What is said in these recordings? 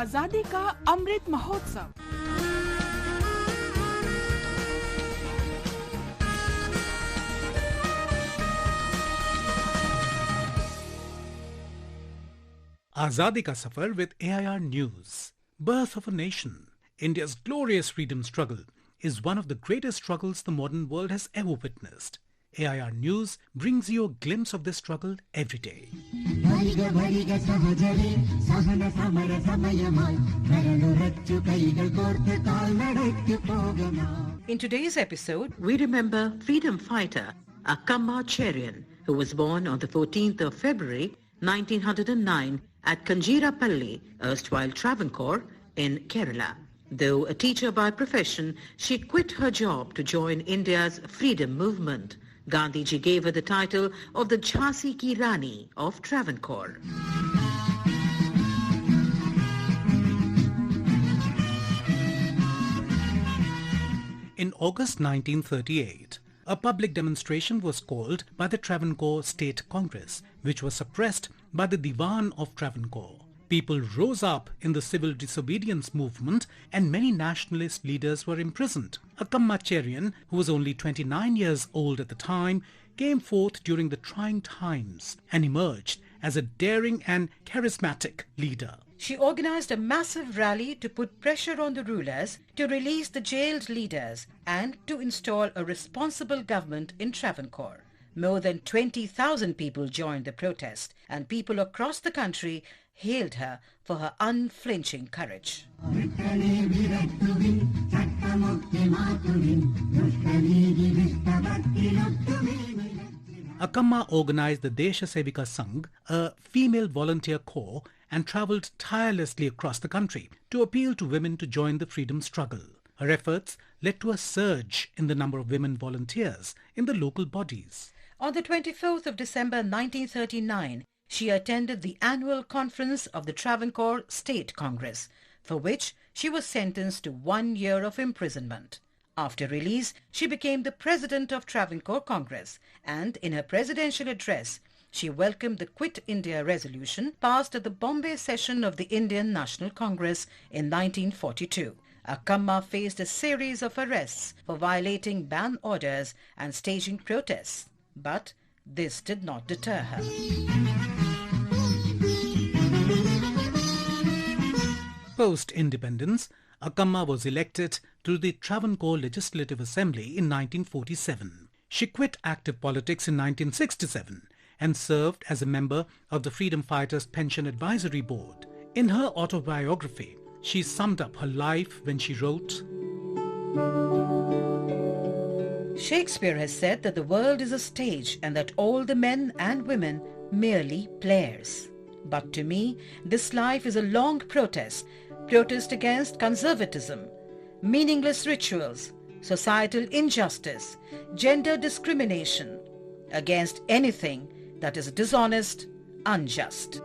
आजादी का Amrit Mahotsav. Azadi ka Safar with AIR News. Birth of a nation. India's glorious freedom struggle is one of the greatest struggles the modern world has ever witnessed. AIR News brings you a glimpse of this struggle every day. In today's episode, we remember freedom fighter Accamma Cherian, who was born on the 14th of February 1909 at Kanjirapalli, erstwhile Travancore, in Kerala. Though a teacher by profession, she quit her job to join India's freedom movement. Gandhiji gave her the title of the Jhansi Ki Rani of Travancore. In August 1938, a public demonstration was called by the Travancore State Congress, which was suppressed by the Diwan of Travancore. People rose up in the civil disobedience movement and many nationalist leaders were imprisoned. Accamma Cherian, who was only 29 years old at the time, came forth during the trying times and emerged as a daring and charismatic leader. She organized a massive rally to put pressure on the rulers to release the jailed leaders and to install a responsible government in Travancore. More than 20,000 people joined the protest, and people across the country hailed her for her unflinching courage. Accamma organized the Desha Sevika Sangh, a female volunteer corps, and travelled tirelessly across the country to appeal to women to join the freedom struggle. Her efforts led to a surge in the number of women volunteers in the local bodies. On the 24th of December 1939, she attended the annual conference of the Travancore State Congress, for which she was sentenced to 1 year of imprisonment. After release, she became the president of Travancore Congress, and in her presidential address, she welcomed the Quit India resolution passed at the Bombay session of the Indian National Congress in 1942. Accamma faced a series of arrests for violating ban orders and staging protests, but this did not deter her. Post-independence, Accamma was elected to the Travancore Legislative Assembly in 1947. She quit active politics in 1967 and served as a member of the Freedom Fighters Pension Advisory Board. In her autobiography, she summed up her life when she wrote, Shakespeare has said that the world is a stage and that all the men and women merely players. But to me, this life is a long protest against conservatism, meaningless rituals, societal injustice, gender discrimination, against anything that is dishonest, unjust.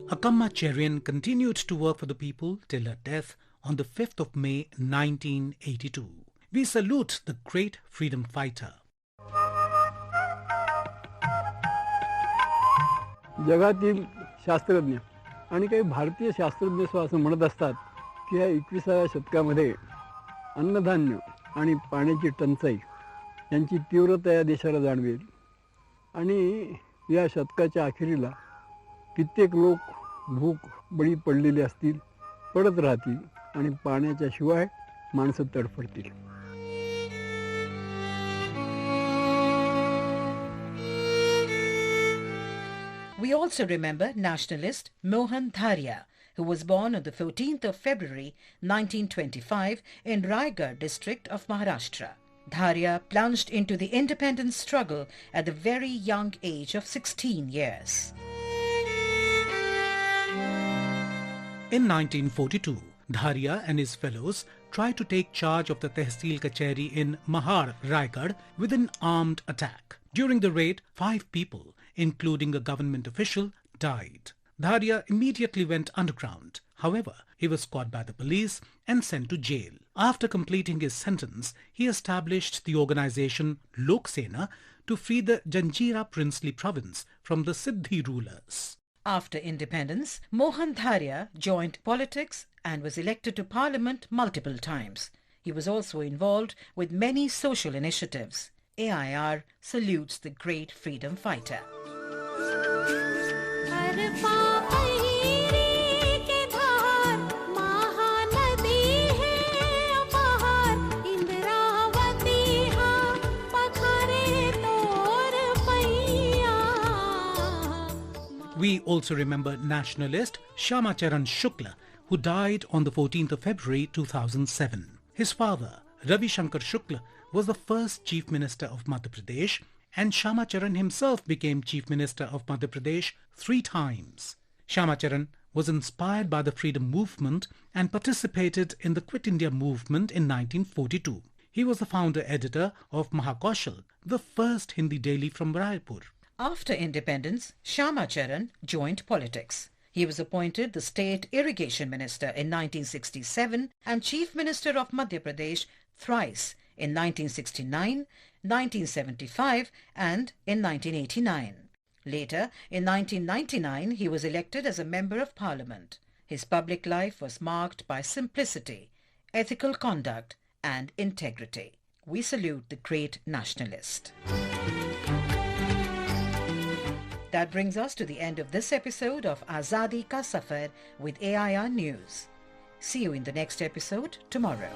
Accamma Cherian continued to work for the people till her death on the 5th of May 1982. We salute the great freedom fighter. जगातील शास्त्रज्ञ आणि काही भारतीय शास्त्रज्ञ असं म्हणत असतात की या 21व्या शतकामध्ये अन्नधान्य आणि पाण्याची टंचाई यांची तीव्रता या देशाला जाणवेल आणि या शतकाच्या अखेरीला कित्येक लोक भूक बळी पडलेले असतील, पडत राहतील आणि पाण्याच्या शिवाय माणसं तडफडतील. We also remember nationalist Mohan Dharia, who was born on the 14th of February 1925 in Raigad district of Maharashtra. Dharia plunged into the independence struggle at the very young age of 16 years. In 1942, Dharia and his fellows tried to take charge of the Tehsil Kacheri in Mahar, Raigad, with an armed attack. During the raid, 5 people, including a government official, died. Dharia immediately went underground. However, he was caught by the police and sent to jail. After completing his sentence, he established the organization Lok Sena to free the Janjira princely province from the Siddhi rulers. After independence, Mohan Dharia joined politics and was elected to parliament multiple times. He was also involved with many social initiatives. AIR salutes the great freedom fighter. We also remember nationalist Shyama Charan Shukla, who died on the 14th of February 2007. His father, Ravi Shankar Shukla, was the first Chief Minister of Madhya Pradesh, and Shyama Charan himself became Chief Minister of Madhya Pradesh 3 times. Shyama Charan was inspired by the freedom movement and participated in the Quit India movement in 1942. He was the founder editor of Mahakaushal, the first Hindi daily from Raipur. After independence, Shyama Charan joined politics. He was appointed the State Irrigation Minister in 1967 and Chief Minister of Madhya Pradesh thrice in 1969, 1975 and in 1989. Later, in 1999, he was elected as a Member of Parliament. His public life was marked by simplicity, ethical conduct and integrity. We salute the great nationalist. That brings us to the end of this episode of Azadi Ka Safar with AIR News. See you in the next episode tomorrow.